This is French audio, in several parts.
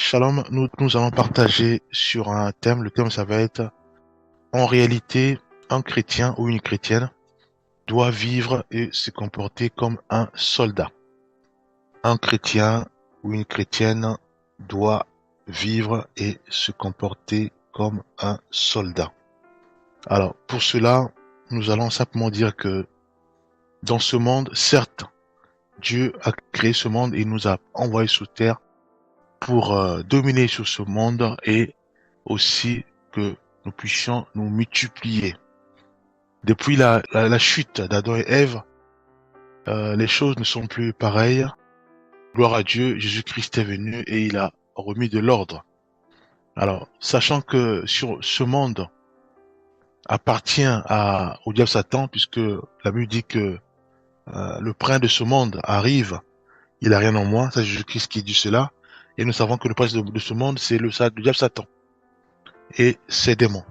Shalom, nous allons partager sur un thème. Le thème, ça va être, en réalité, un chrétien ou une chrétienne doit vivre et se comporter comme un soldat. Un chrétien ou une chrétienne doit vivre et se comporter comme un soldat. Alors, pour cela, nous allons simplement dire que dans ce monde, certes, Dieu a créé ce monde et nous a envoyés sur terre pour dominer sur ce monde et aussi que nous puissions nous multiplier. Depuis la chute d'Adam et Ève, les choses ne sont plus pareilles. Gloire à Dieu, Jésus-Christ est venu et il a remis de l'ordre. Alors, sachant que sur ce monde appartient au diable Satan, puisque la Bible dit que le prince de ce monde arrive, il n'a rien en moi, c'est Jésus-Christ qui dit cela, et nous savons que le prince de ce monde, c'est le diable Satan et ses démons.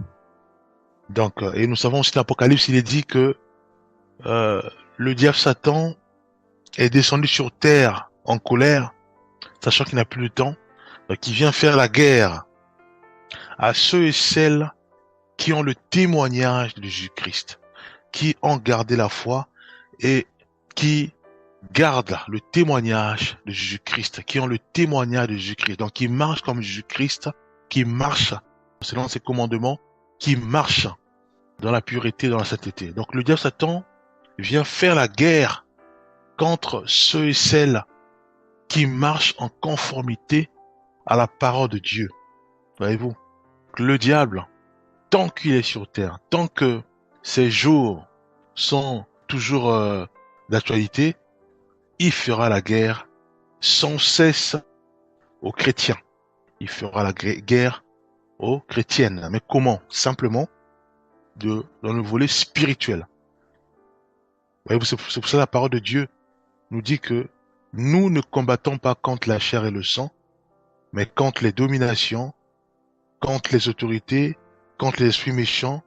Donc, et nous savons aussi dans l'Apocalypse, il est dit que le diable Satan est descendu sur terre en colère, sachant qu'il n'a plus de temps, qui vient faire la guerre à ceux et celles qui ont le témoignage de Jésus-Christ, qui ont gardé la foi et qui gardent le témoignage de Jésus-Christ, qui ont le témoignage de Jésus-Christ, donc qui marchent comme Jésus-Christ, qui marchent selon ses commandements, qui marchent dans la pureté, dans la sainteté. Donc le diable Satan vient faire la guerre contre ceux et celles qui marchent en conformité à la parole de Dieu. Voyez-vous, le diable, tant qu'il est sur terre, tant que ses jours sont toujours d'actualité, il fera la guerre sans cesse aux chrétiens. Il fera la guerre aux chrétiennes. Mais comment? Simplement dans le volet spirituel. Voyez-vous, c'est pour ça que la parole de Dieu nous dit que nous ne combattons pas contre la chair et le sang, mais contre les dominations, contre les autorités, contre les esprits méchants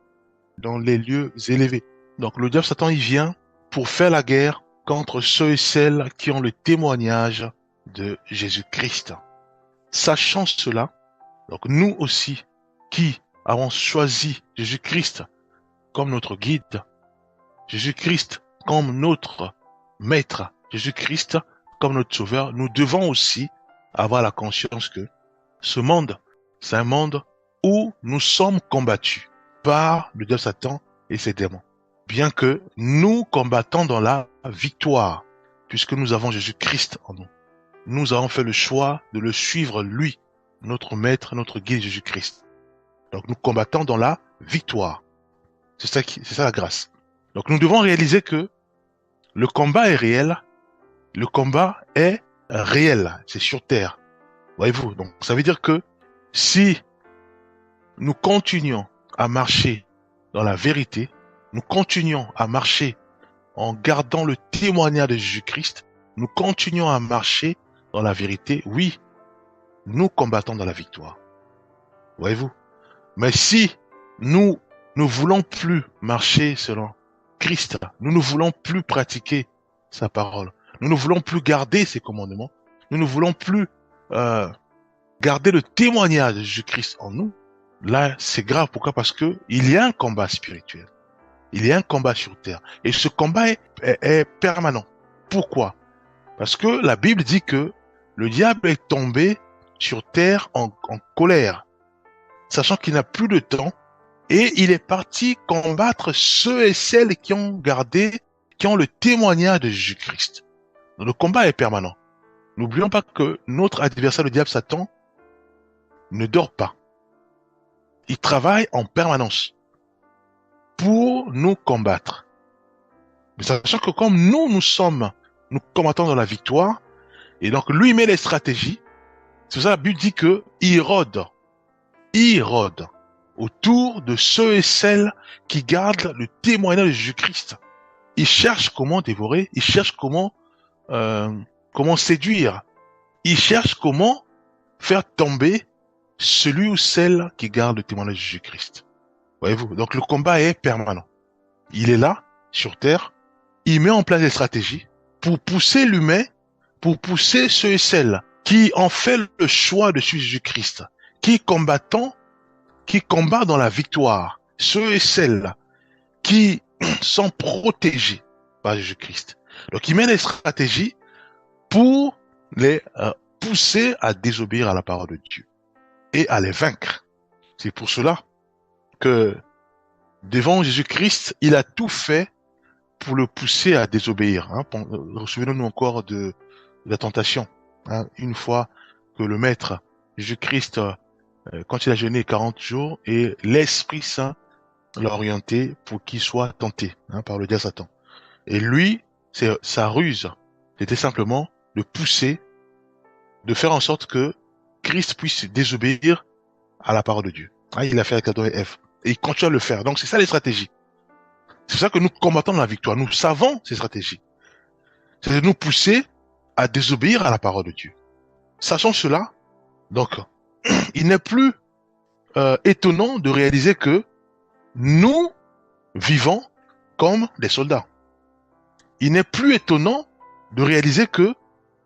dans les lieux élevés. Donc le diable Satan, il vient pour faire la guerre contre ceux et celles qui ont le témoignage de Jésus-Christ. Sachant cela, donc nous aussi, qui avons choisi Jésus-Christ comme notre guide, Jésus-Christ comme notre maître, Jésus-Christ comme notre sauveur, nous devons aussi avoir la conscience que ce monde, c'est un monde où nous sommes combattus par le diable Satan et ses démons. Bien que nous combattons dans la victoire, puisque nous avons Jésus-Christ en nous. Nous avons fait le choix de le suivre, lui, notre maître, notre guide Jésus-Christ. Donc nous combattons dans la victoire. C'est ça la grâce. Donc nous devons réaliser que le combat est réel. Le combat est réel. C'est sur terre. Voyez-vous. Donc ça veut dire que si nous continuons à marcher dans la vérité, nous continuons à marcher en gardant le témoignage de Jésus-Christ, nous continuons à marcher dans la vérité, oui, nous combattons dans la victoire. Voyez-vous? Mais si nous ne voulons plus marcher selon Christ, nous ne voulons plus pratiquer sa parole, nous ne voulons plus garder ses commandements, nous ne voulons plus garder le témoignage de Jésus-Christ en nous, là c'est grave. Pourquoi? Parce que il y a un combat spirituel, il y a un combat sur terre, et ce combat est permanent. Pourquoi? Parce que la Bible dit que le diable est tombé sur terre en colère, sachant qu'il n'a plus de temps, et il est parti combattre ceux et celles qui ont le témoignage de Jésus-Christ. Donc, le combat est permanent. N'oublions pas que notre adversaire, le diable Satan, ne dort pas. Il travaille en permanence pour nous combattre. Mais sachant que comme nous combattons dans la victoire, et donc lui met les stratégies. C'est pour ça que la Bible dit que il rôde autour de ceux et celles qui gardent le témoignage de Jésus-Christ. Il cherche comment dévorer, il cherche comment séduire, il cherche comment faire tomber celui ou celle qui garde le témoignage de Jésus-Christ. Voyez-vous, donc le combat est permanent. Il est là, sur terre, il met en place des stratégies pour pousser l'humain, pour pousser ceux et celles qui ont fait le choix de suivre Jésus-Christ, qui combat dans la victoire, ceux et celles qui sont protégés par Jésus-Christ. Donc, il met des stratégies pour les pousser à désobéir à la parole de Dieu et à les vaincre. C'est pour cela que devant Jésus-Christ, il a tout fait pour le pousser à désobéir. Souvenons-nous encore de la tentation. Une fois que le Maître Jésus-Christ, quand il a jeûné 40 jours, et l'Esprit Saint l'a orienté pour qu'il soit tenté par le diable Satan. Et lui, sa ruse, c'était simplement de pousser, de faire en sorte que Christ puisse désobéir à la parole de Dieu. Il a fait avec Adam et Ève. Et il continue à le faire. Donc c'est ça les stratégies. C'est pour ça que nous combattons la victoire. Nous savons ces stratégies. C'est de nous pousser à désobéir à la parole de Dieu. Sachant cela, donc, il n'est plus étonnant de réaliser que nous vivons comme des soldats. Il n'est plus étonnant de réaliser que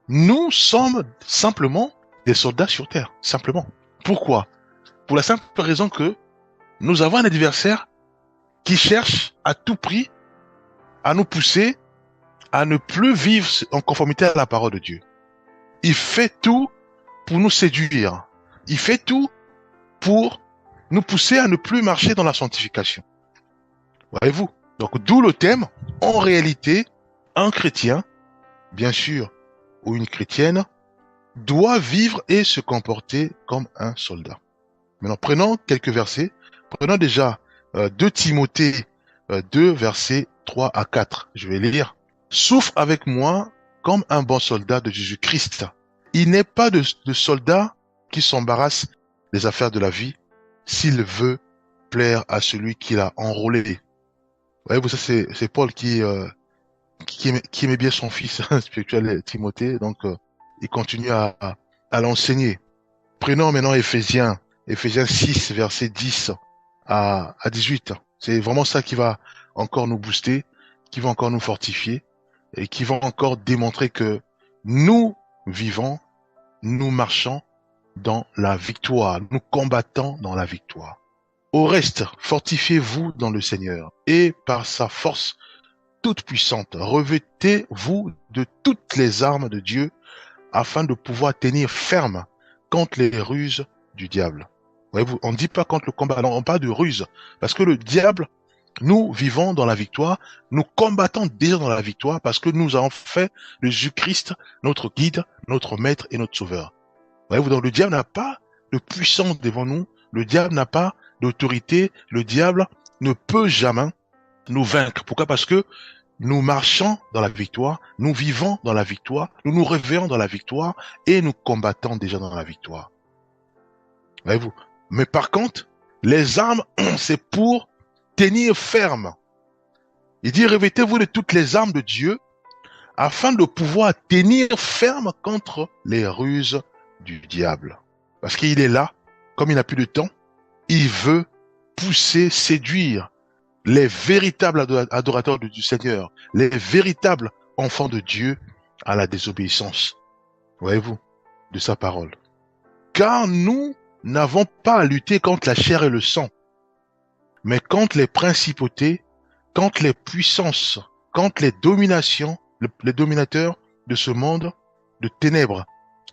nous sommes simplement des soldats sur terre. Simplement. Pourquoi? Pour la simple raison que nous avons un adversaire qui cherche à tout prix à nous pousser à ne plus vivre en conformité à la parole de Dieu. Il fait tout pour nous séduire. Il fait tout pour nous pousser à ne plus marcher dans la sanctification. Voyez-vous? Donc, d'où le thème, en réalité, un chrétien, bien sûr, ou une chrétienne, doit vivre et se comporter comme un soldat. Maintenant, prenons quelques versets. Prenons déjà 2 Timothée 2, versets 3 à 4. Je vais les lire. Souffre avec moi comme un bon soldat de Jésus-Christ. Il n'est pas de soldat qui s'embarrasse des affaires de la vie s'il veut plaire à celui qui l'a enrôlé. Voyez-vous, ça c'est Paul qui aimait bien son fils spirituel Timothée, donc il continue à l'enseigner. Prenons maintenant Éphésiens 6, versets 10 à 18. C'est vraiment ça qui va encore nous booster, qui va encore nous fortifier et qui va encore démontrer que nous vivons, nous marchons dans la victoire, nous combattons dans la victoire. Au reste, fortifiez-vous dans le Seigneur et par sa force toute puissante, revêtez-vous de toutes les armes de Dieu afin de pouvoir tenir ferme contre les ruses du diable. Voyez-vous, on ne dit pas contre le combat, alors on parle de ruse, parce que le diable, nous vivons dans la victoire, nous combattons déjà dans la victoire parce que nous avons fait de Jésus-Christ notre guide, notre maître et notre sauveur. Voyez-vous, donc le diable n'a pas de puissance devant nous, le diable n'a pas d'autorité, le diable ne peut jamais nous vaincre. Pourquoi? Parce que nous marchons dans la victoire, nous vivons dans la victoire, nous nous réveillons dans la victoire et nous combattons déjà dans la victoire. Voyez-vous? Mais par contre, les armes, c'est pour tenir ferme. Il dit, revêtez-vous de toutes les armes de Dieu afin de pouvoir tenir ferme contre les ruses du diable. Parce qu'il est là, comme il n'a plus de temps, il veut pousser, séduire les véritables adorateurs du Seigneur, les véritables enfants de Dieu à la désobéissance. Voyez-vous, de sa parole. Car nous n'avons pas à lutter contre la chair et le sang, mais contre les principautés, contre les puissances, contre les dominations, les dominateurs de ce monde de ténèbres,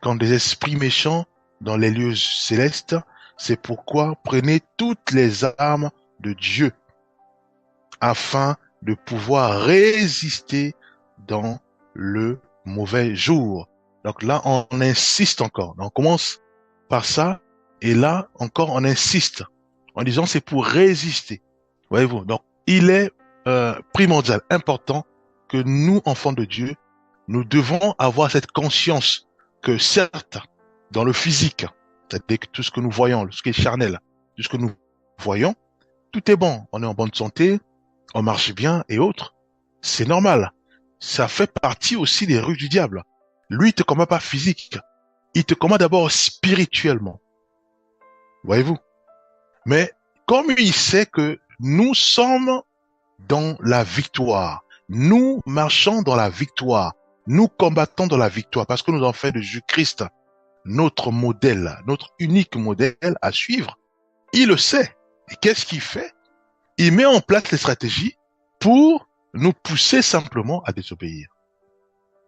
contre des esprits méchants dans les lieux célestes. C'est pourquoi prenez toutes les armes de Dieu afin de pouvoir résister dans le mauvais jour. Donc là, on insiste encore. On commence par ça et là, encore, on insiste en disant c'est pour résister. Voyez-vous, donc il est primordial, important que nous, enfants de Dieu, nous devons avoir cette conscience que certes, dans le physique, c'est-à-dire que tout ce que nous voyons, ce qui est charnel, tout ce que nous voyons, tout est bon, on est en bonne santé, on marche bien et autres, c'est normal. Ça fait partie aussi des ruses du diable. Lui, il te combat pas physique, il te combat d'abord spirituellement. Voyez-vous? Mais comme il sait que nous sommes dans la victoire, nous marchons dans la victoire, nous combattons dans la victoire parce que nous avons fait de Jésus-Christ notre modèle, notre unique modèle à suivre. Il le sait. Et qu'est-ce qu'il fait? Il met en place les stratégies pour nous pousser simplement à désobéir.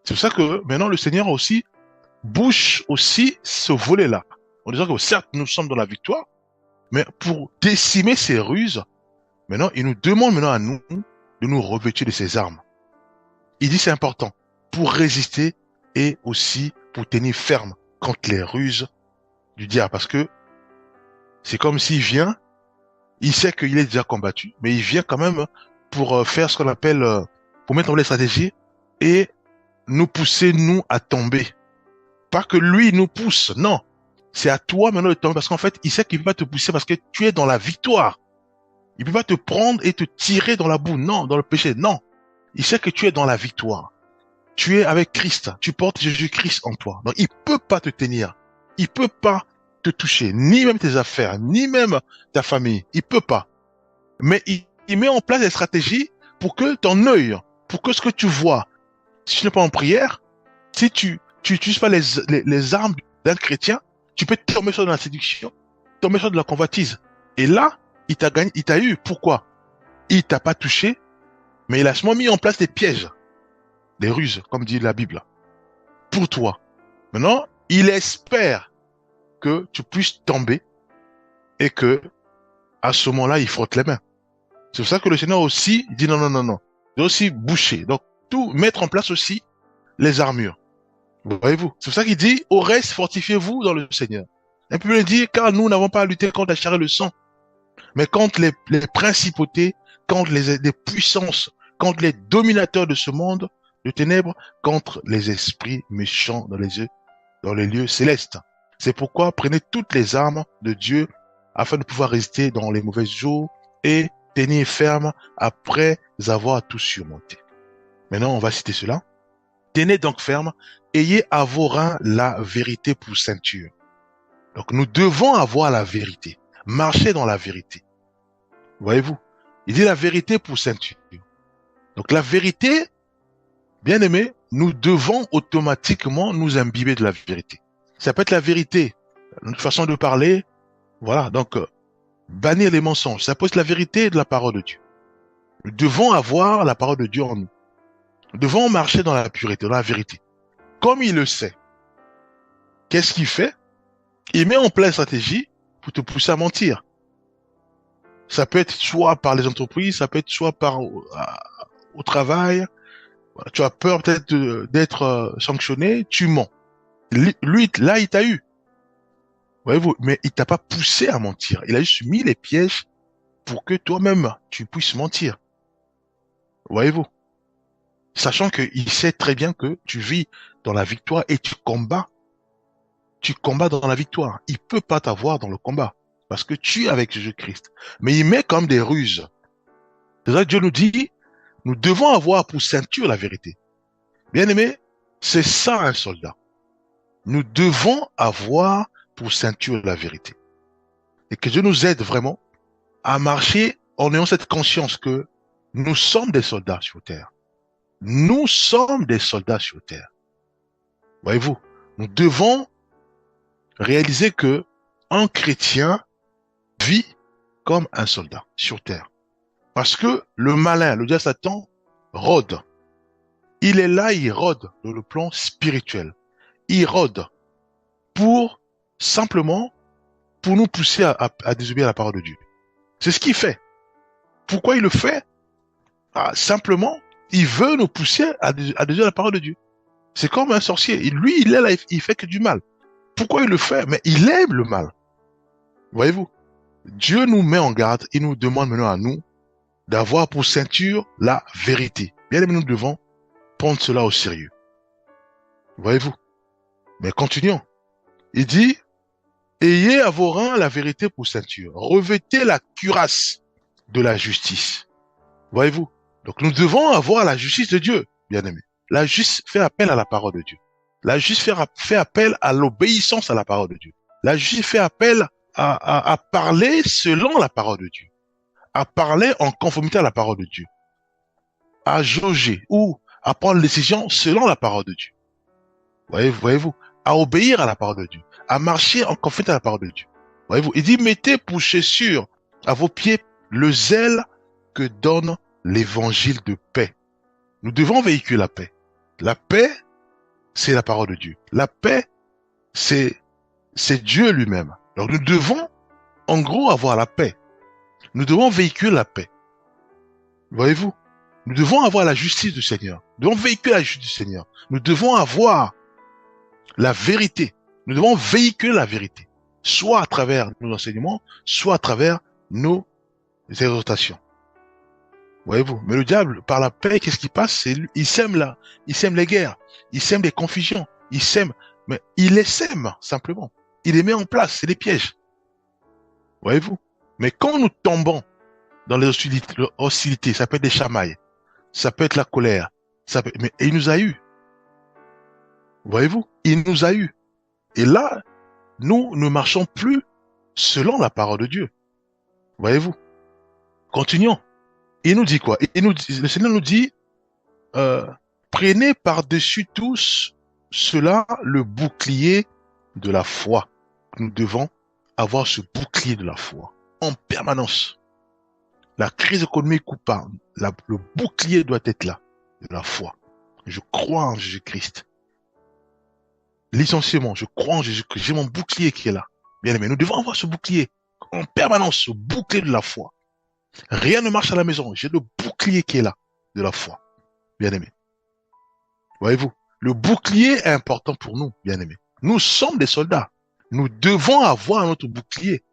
C'est pour ça que maintenant le Seigneur aussi bouche aussi ce volet-là, en disant que certes nous sommes dans la victoire, mais pour décimer ces ruses, maintenant il nous demande maintenant à nous de nous revêtir de ces armes. Il dit c'est important pour résister et aussi pour tenir ferme contre les ruses du diable, parce que c'est comme s'il vient, il sait qu'il est déjà combattu, mais il vient quand même pour faire ce qu'on appelle, pour mettre en place les stratégies et nous pousser, nous, à tomber. Pas que lui nous pousse, non. C'est à toi maintenant de tomber, parce qu'en fait, il sait qu'il ne peut pas te pousser parce que tu es dans la victoire. Il ne peut pas te prendre et te tirer dans la boue, non, dans le péché, non. Il sait que tu es dans la victoire. Tu es avec Christ, tu portes Jésus-Christ en toi. Donc il peut pas te tenir. Il peut pas te toucher, ni même tes affaires, ni même ta famille. Il peut pas. Mais il met en place des stratégies pour que ton œil, pour que ce que tu vois, si tu n'es pas en prière, si tu n'utilises pas les armes d'un chrétien, tu peux tomber sur de la séduction, tomber sur de la convoitise. Et là, il t'a gagné, il t'a eu. Pourquoi? Il t'a pas touché, mais il a seulement mis en place des pièges, des ruses, comme dit la Bible, pour toi. Maintenant, il espère que tu puisses tomber et que, à ce moment-là, il frotte les mains. C'est pour ça que le Seigneur aussi dit non, non, non, non. Il doit aussi boucher. Donc, tout, mettre en place aussi les armures. Voyez-vous? C'est pour ça qu'il dit, au reste, fortifiez-vous dans le Seigneur. Et puis il dit, car nous n'avons pas à lutter contre la chair et le sang, mais contre les principautés, contre les puissances, contre les dominateurs de ce monde de ténèbres, contre les esprits méchants dans les lieux célestes. C'est pourquoi prenez toutes les armes de Dieu afin de pouvoir résister dans les mauvais jours et tenir ferme après avoir tout surmonté. Maintenant, on va citer cela. Tenez donc ferme, ayez à vos reins la vérité pour ceinture. Donc nous devons avoir la vérité, marcher dans la vérité. Voyez-vous? Il dit la vérité pour ceinture. Donc la vérité, bien aimé, nous devons automatiquement nous imbiber de la vérité. Ça peut être la vérité, notre façon de parler, voilà, donc bannir les mensonges, ça peut être la vérité de la parole de Dieu. Nous devons avoir la parole de Dieu en nous. Nous devons marcher dans la pureté, dans la vérité. Comme il le sait, qu'est-ce qu'il fait? Il met en place une stratégie pour te pousser à mentir. Ça peut être soit par les entreprises, ça peut être soit au travail. Tu as peur peut-être d'être sanctionné, tu mens. Lui, là, il t'a eu. Voyez-vous, mais il t'a pas poussé à mentir. Il a juste mis les pièges pour que toi-même, tu puisses mentir. Voyez-vous, sachant qu'il sait très bien que tu vis dans la victoire et tu combats. Tu combats dans la victoire. Il peut pas t'avoir dans le combat parce que tu es avec Jésus-Christ. Mais il met comme des ruses. C'est ça que Dieu nous dit, nous devons avoir pour ceinture la vérité. Bien aimé, c'est ça un soldat. Nous devons avoir pour ceinture la vérité. Et que Dieu nous aide vraiment à marcher en ayant cette conscience que nous sommes des soldats sur terre. Nous sommes des soldats sur terre. Voyez-vous, nous devons réaliser que un chrétien vit comme un soldat sur terre. Parce que le malin, le diable Satan, rôde. Il est là, il rôde dans le plan spirituel. Il rôde pour simplement pour nous pousser à désobéir à la parole de Dieu. C'est ce qu'il fait. Pourquoi il le fait? Simplement, il veut nous pousser à désobéir à la parole de Dieu. C'est comme un sorcier. Lui, il est là, il fait que du mal. Pourquoi il le fait? Mais il aime le mal. Voyez-vous? Dieu nous met en garde. Il nous demande maintenant à nous d'avoir pour ceinture la vérité. Bien aimé, nous devons prendre cela au sérieux. Voyez-vous? Mais continuons. Il dit, ayez à vos reins la vérité pour ceinture. Revêtez la cuirasse de la justice. Voyez-vous? Donc nous devons avoir la justice de Dieu, bien aimé. La justice fait appel à la parole de Dieu. La justice fait appel à l'obéissance à la parole de Dieu. La justice fait appel à parler selon la parole de Dieu. À parler en conformité à la parole de Dieu. À jauger ou à prendre une décision selon la parole de Dieu. Voyez-vous? À obéir à la parole de Dieu. à marcher en conformité à la parole de Dieu. Voyez-vous, il dit, mettez pour chaussure à vos pieds le zèle que donne l'évangile de paix. Nous devons véhiculer la paix. La paix, c'est la parole de Dieu. La paix, c'est Dieu lui-même. Alors nous devons, en gros, avoir la paix. Nous devons véhiculer la paix. Voyez-vous, nous devons avoir la justice du Seigneur. Nous devons véhiculer la justice du Seigneur. Nous devons avoir la vérité. Nous devons véhiculer la vérité. Soit à travers nos enseignements, soit à travers nos exhortations. Voyez-vous, mais le diable, par la paix, qu'est-ce qui passe? Il sème là, il sème les guerres, il sème les confusions, il sème, mais il les sème simplement. Il les met en place, c'est des pièges. Voyez-vous? Mais quand nous tombons dans les hostilités, ça peut être des chamailles, ça peut être la colère, mais il nous a eu. Voyez-vous? Il nous a eu. Et là, nous ne marchons plus selon la parole de Dieu. Voyez-vous? Continuons. Il nous dit quoi? Le Seigneur nous dit, prenez par-dessus tous cela le bouclier de la foi. Nous devons avoir ce bouclier de la foi en permanence. La crise économique ou pas, le bouclier doit être là, de la foi. Je crois en Jésus-Christ. Licenciement, je crois en Jésus-Christ. J'ai mon bouclier qui est là. Bien aimé, nous devons avoir ce bouclier en permanence, ce bouclier de la foi. Rien ne marche à la maison. J'ai le bouclier qui est là, de la foi. Bien aimé. Voyez-vous, le bouclier est important pour nous, bien aimé. Nous sommes des soldats. Nous devons avoir notre bouclier.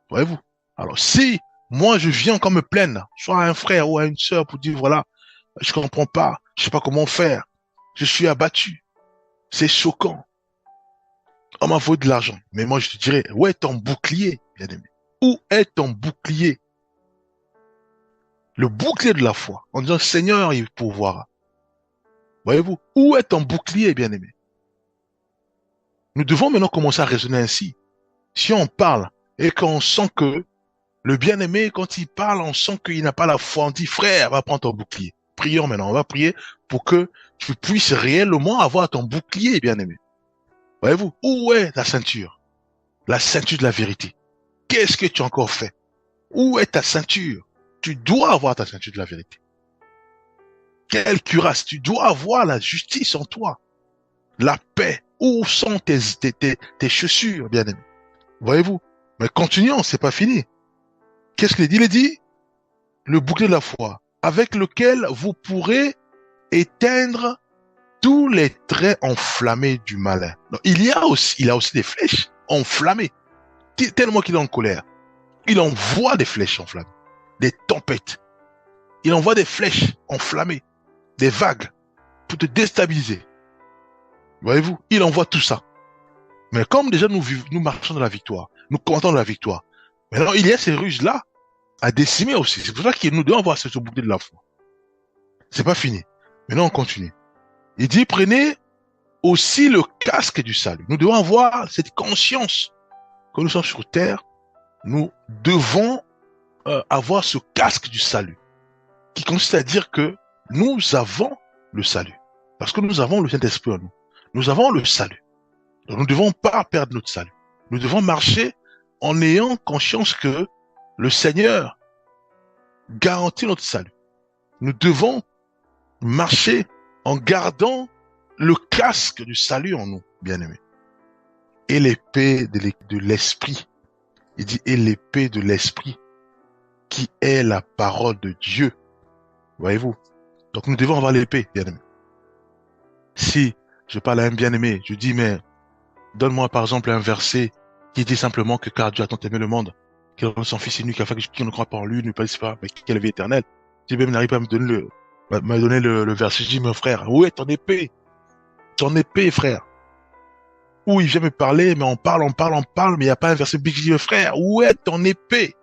Voyez-vous. Alors, si moi je viens encore me plaindre, soit à un frère ou à une sœur pour dire, voilà, je comprends pas, je sais pas comment faire, je suis abattu, c'est choquant. On m'a volé de l'argent. Mais moi, je te dirais, où est ton bouclier, bien aimé? Où est ton bouclier? Le bouclier de la foi. En disant, Seigneur, il pourvoira. Voyez-vous, où est ton bouclier, bien aimé? Nous devons maintenant commencer à raisonner ainsi. Si on parle et qu'on sent que le bien-aimé, quand il parle, on sent qu'il n'a pas la foi, on dit, frère, va prendre ton bouclier. Prions maintenant, on va prier pour que tu puisses réellement avoir ton bouclier, bien-aimé. Voyez-vous, où est ta ceinture? La ceinture de la vérité. Qu'est-ce que tu as encore fait? Où est ta ceinture? Tu dois avoir ta ceinture de la vérité. Quelle cuirasse? Tu dois avoir la justice en toi. La paix. Où sont tes chaussures, bien-aimé? Voyez-vous? Mais continuons, c'est pas fini. Qu'est-ce qu'il dit? Il dit, le bouclier de la foi, avec lequel vous pourrez éteindre tous les traits enflammés du malin. Donc, il a aussi des flèches enflammées. Tellement qu'il est en colère. Il envoie des flèches enflammées, des tempêtes. Il envoie des flèches enflammées, des vagues, pour te déstabiliser. Voyez-vous, il envoie tout ça. Mais comme déjà nous marchons dans la victoire, nous comptons dans la victoire, maintenant il y a ces ruses-là à décimer aussi. C'est pour ça que nous devons avoir ce bouclier de la foi. C'est pas fini. Maintenant on continue. Il dit, prenez aussi le casque du salut. Nous devons avoir cette conscience que nous sommes sur terre. Nous devons avoir ce casque du salut, qui consiste à dire que nous avons le salut. Parce que nous avons le Saint-Esprit en nous. Nous avons le salut. Donc nous ne devons pas perdre notre salut. Nous devons marcher en ayant conscience que le Seigneur garantit notre salut. Nous devons marcher en gardant le casque du salut en nous, bien-aimés. Et l'épée de l'esprit. Il dit, et l'épée de l'esprit, qui est la parole de Dieu. Voyez-vous? Donc nous devons avoir l'épée, bien-aimés. Si je parle à un bien-aimé, je dis, mais donne-moi par exemple un verset qui dit simplement que car Dieu a tant aimé le monde, qu'il a donné son fils unique afin que qui ne croit pas en lui ne périsse pas, mais qu'il ait la vie éternelle. Si même n'arrive pas à me donner le verset, je dis, mon frère, où est ton épée? Ton épée, frère. Où il vient me parler, mais on parle, mais il n'y a pas un verset biblique qui dit, frère, où est ton épée?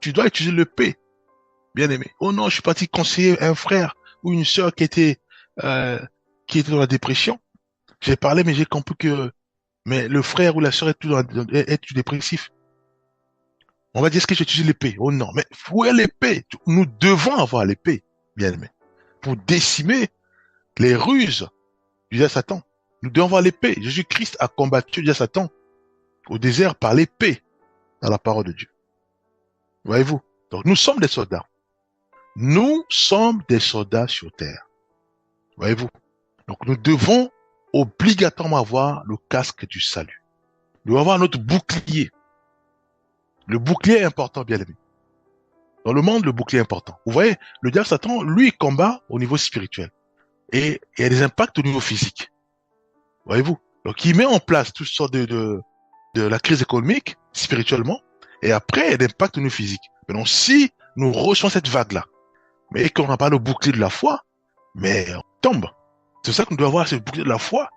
Tu dois utiliser l'épée, bien aimé. Oh non, je suis parti conseiller un frère ou une sœur qui était dans la dépression. J'ai parlé, mais j'ai compris que mais le frère ou la sœur est tout dépressif. On va dire, est-ce que j'utilise l'épée? Oh non, mais où est l'épée? Nous devons avoir l'épée, bien aimé, pour décimer les ruses du diable Satan. Nous devons avoir l'épée. Jésus-Christ a combattu le diable Satan au désert par l'épée, dans la parole de Dieu. Voyez-vous? Donc nous sommes des soldats. Nous sommes des soldats sur terre. Voyez-vous? Donc nous devons obligatoirement avoir le casque du salut. Nous devons avoir notre bouclier. Le bouclier est important, bien aimé. Dans le monde, le bouclier est important. Vous voyez, le diable Satan, lui, il combat au niveau spirituel. Et il y a des impacts au niveau physique. Voyez-vous? Donc il met en place toutes sortes de la crise économique, spirituellement, et après, il y a des impacts au niveau physique. Mais donc si nous recevons cette vague-là, mais qu'on n'a pas le bouclier de la foi, mais on tombe. C'est ça que nous devons avoir, ce bouclier de la foi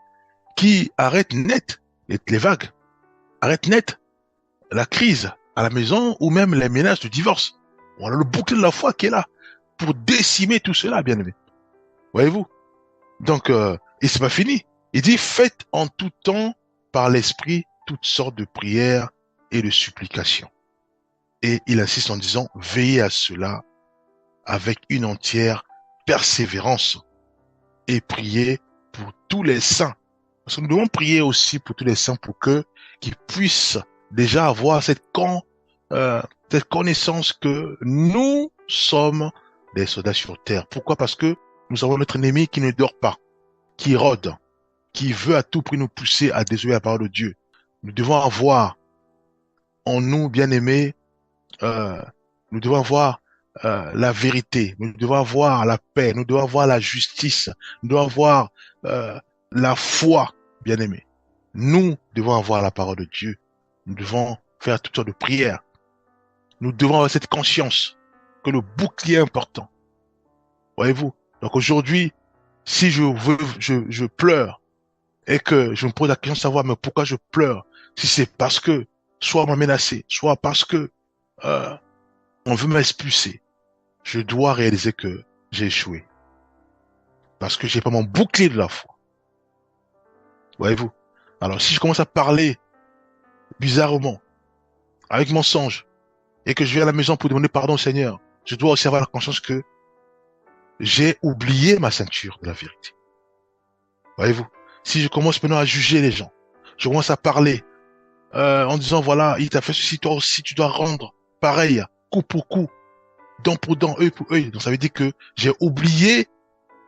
qui arrête net les vagues, arrête net la crise à la maison ou même les ménages de divorce. On a le bouclier de la foi qui est là pour décimer tout cela, bien aimé. Voyez-vous? Donc, et c'est pas fini. Il dit, faites en tout temps par l'esprit toutes sortes de prières et de supplications. Et il insiste en disant, veillez à cela avec une entière persévérance et priez pour tous les saints. Parce que nous devons prier aussi pour tous les saints pour qu'ils puissent déjà avoir cette connaissance que nous sommes des soldats sur terre. Pourquoi? Parce que nous avons notre ennemi qui ne dort pas, qui rôde, qui veut à tout prix nous pousser à désobéir à la parole de Dieu. Nous devons avoir en nous, bien-aimés, nous devons avoir la vérité, nous devons avoir la paix, nous devons avoir la justice, nous devons avoir la foi, bien-aimés. Nous devons avoir la parole de Dieu. Nous devons faire toutes sortes de prières. Nous devons avoir cette conscience que le bouclier est important. Voyez-vous? Donc aujourd'hui, si je pleure et que je me pose la question de savoir mais pourquoi je pleure, si c'est parce que soit on m'a menacé, soit parce que on veut m'expulser, je dois réaliser que j'ai échoué. Parce que j'ai pas mon bouclier de la foi. Voyez-vous? Alors si je commence à parler bizarrement, avec mensonge, et que je vais à la maison pour demander pardon au Seigneur, je dois aussi avoir la conscience que j'ai oublié ma ceinture de la vérité. Voyez-vous? Si je commence maintenant à juger les gens, je commence à parler en disant voilà, il t'a fait ceci, toi aussi tu dois rendre pareil, coup pour coup, dent pour dent, œil pour œil. Donc ça veut dire que j'ai oublié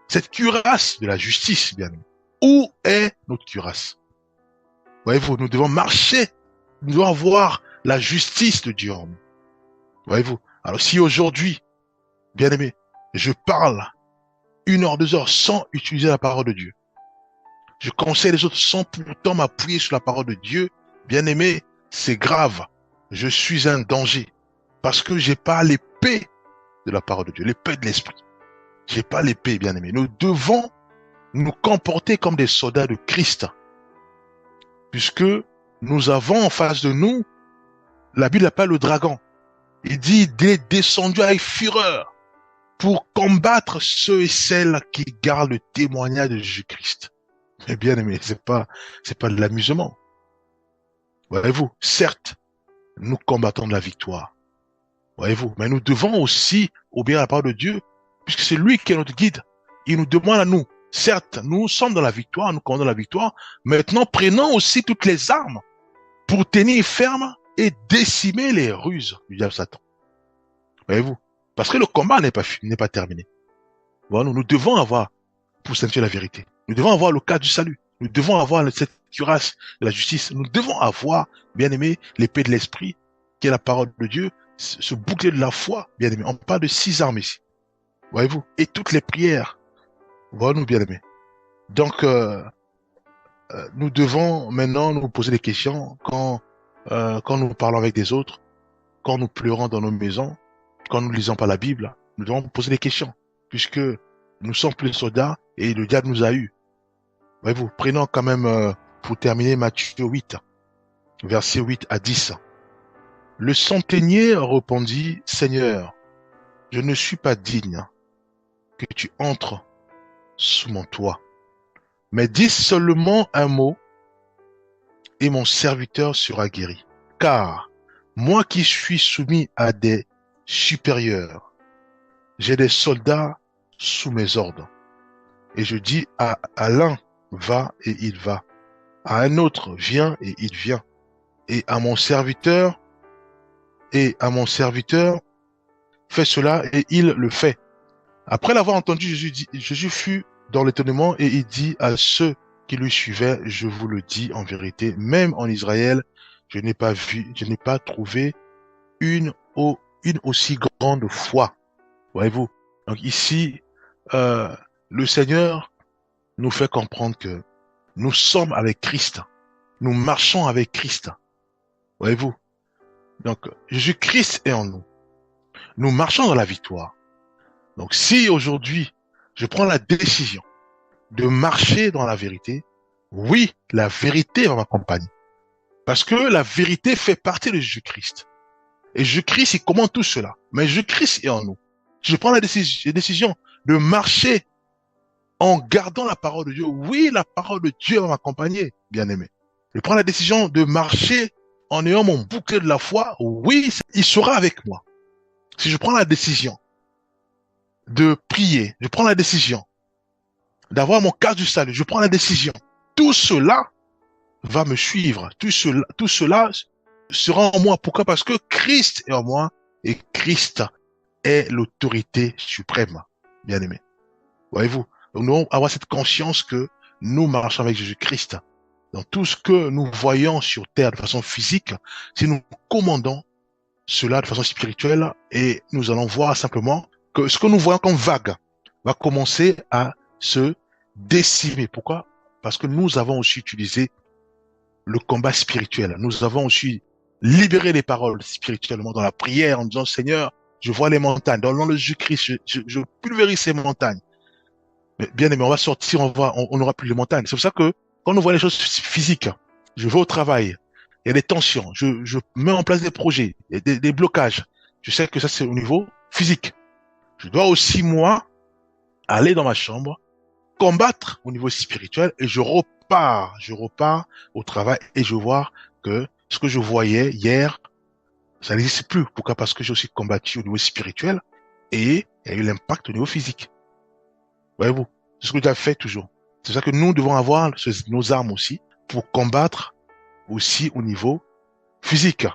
cette cuirasse de la justice, bien aimé. Où est notre cuirasse? Voyez-vous, nous devons marcher, nous devons avoir la justice de Dieu en nous. Voyez-vous? Alors si aujourd'hui, bien aimé, je parle 1 heure, 2 heures sans utiliser la parole de Dieu, je conseille les autres sans pourtant m'appuyer sur la parole de Dieu, bien aimé, c'est grave. Je suis un danger parce que j'ai pas l'épée de la parole de Dieu, l'épée de l'esprit. J'ai pas l'épée, bien aimé. Nous devons nous comporter comme des soldats de Christ, puisque nous avons en face de nous, la Bible appelle le dragon. Il dit, il est descendu avec fureur pour combattre ceux et celles qui gardent le témoignage de Jésus-Christ. Mais bien aimé, c'est pas de l'amusement. Voyez-vous, certes, nous combattons de la victoire. Voyez-vous, mais nous devons aussi obéir à la parole de Dieu, puisque c'est lui qui est notre guide. Il nous demande à nous. Certes, nous sommes dans la victoire, nous combattons la victoire. Maintenant, prenons aussi toutes les armes pour tenir ferme et décimer les ruses du diable Satan. Voyez-vous, parce que le combat n'est pas terminé. Voilà, nous devons avoir, pour sanctifier la vérité, nous devons avoir le cas du salut. Nous devons avoir cette cuirasse de la justice. Nous devons avoir, bien aimé, l'épée de l'esprit, qui est la parole de Dieu, ce bouclier de la foi, bien aimé. On parle de 6 armes ici. Voyez-vous, et toutes les prières. Voilà, nous, bien aimés. Donc, nous devons maintenant nous poser des questions quand nous parlons avec des autres, quand nous pleurons dans nos maisons, quand nous ne lisons pas la Bible. Nous devons poser des questions, puisque nous sommes plus soldats et le diable nous a eus. Voyez-vous, prenons quand même, pour terminer, Matthieu 8, versets 8 à 10. Le centenier répondit, Seigneur, je ne suis pas digne que tu entres sous mon toit, mais dis seulement un mot et mon serviteur sera guéri. Car moi qui suis soumis à des supérieurs, j'ai des soldats sous mes ordres. Et je dis à l'un, va et il va. À un autre, viens et il vient. et à mon serviteur, et à mon serviteur, fais cela, et il le fait. Après l'avoir entendu, Jésus fut dans l'étonnement et il dit à ceux qui lui suivaient, je vous le dis en vérité, même en Israël, je n'ai pas trouvé une, une aussi grande foi. Voyez-vous? Donc ici, euh, le Seigneur nous fait comprendre que nous sommes avec Christ. Nous marchons avec Christ. Voyez-vous? Donc, Jésus-Christ est en nous. Nous marchons dans la victoire. Donc, si aujourd'hui, je prends la décision de marcher dans la vérité, oui, la vérité va m'accompagner. Parce que la vérité fait partie de Jésus-Christ. Et Jésus-Christ, il commande tout cela. Mais Jésus-Christ est en nous. Je prends la décision de marcher en gardant la parole de Dieu. Oui, la parole de Dieu va m'accompagner, bien-aimé. Je prends la décision de marcher en ayant mon bouclier de la foi. Oui, il sera avec moi. Si je prends la décision de prier, je prends la décision d'avoir mon cas du salut, je prends la décision. Tout cela va me suivre. Tout cela sera en moi. Pourquoi? Parce que Christ est en moi et Christ est l'autorité suprême, bien-aimé. Voyez-vous? Donc, nous devons avoir cette conscience que nous marchons avec Jésus-Christ. Dans tout ce que nous voyons sur terre de façon physique, si nous commandons cela de façon spirituelle et nous allons voir simplement que ce que nous voyons comme vague va commencer à se décimer. Pourquoi? Parce que nous avons aussi utilisé le combat spirituel. Nous avons aussi libéré les paroles spirituellement dans la prière en disant Seigneur, je vois les montagnes. Dans le nom de Jésus-Christ, je pulvérise ces montagnes. Mais bien aimé, on va sortir, on n'aura plus les montagnes. C'est pour ça que quand on voit les choses physiques, je vais au travail, il y a des tensions, je mets en place des projets, des blocages. Je sais que ça, c'est au niveau physique. Je dois aussi, moi, aller dans ma chambre, combattre au niveau spirituel et je repars au travail et je vois que ce que je voyais hier, ça n'existe plus. Pourquoi? Parce que j'ai aussi combattu au niveau spirituel et il y a eu l'impact au niveau physique. Voyez-vous? C'est ce que Dieu a fait toujours. C'est ça que nous devons avoir nos armes aussi pour combattre aussi au niveau physique.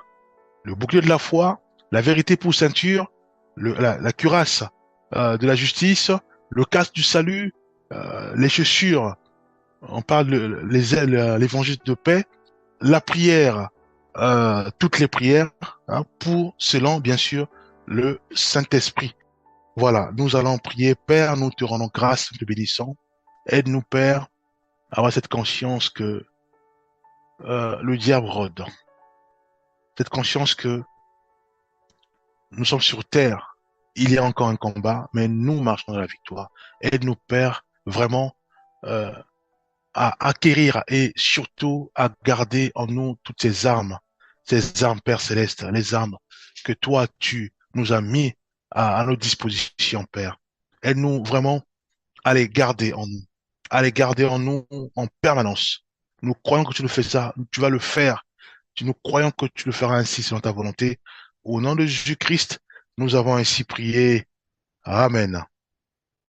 Le bouclier de la foi, la vérité pour ceinture, la cuirasse de la justice, le casque du salut, les chaussures, on parle les ailes, l'évangile de paix, la prière, toutes les prières, hein, pour, selon bien sûr, le Saint-Esprit. Voilà, nous allons prier. Père, nous te rendons grâce, nous te bénissons. Aide-nous, Père, à avoir cette conscience que le diable rôde. Cette conscience que nous sommes sur terre. Il y a encore un combat, mais nous marchons dans la victoire. Aide-nous, Père, vraiment euh, à acquérir et surtout à garder en nous toutes ces armes, Père Céleste, les armes que toi, tu nous as mis à notre disposition, Père. Aide-nous vraiment à les garder en nous, à les garder en nous en permanence. Nous croyons que tu nous fais ça, tu vas le faire. Nous croyons que tu le feras ainsi selon ta volonté. Au nom de Jésus-Christ, nous avons ainsi prié. Amen.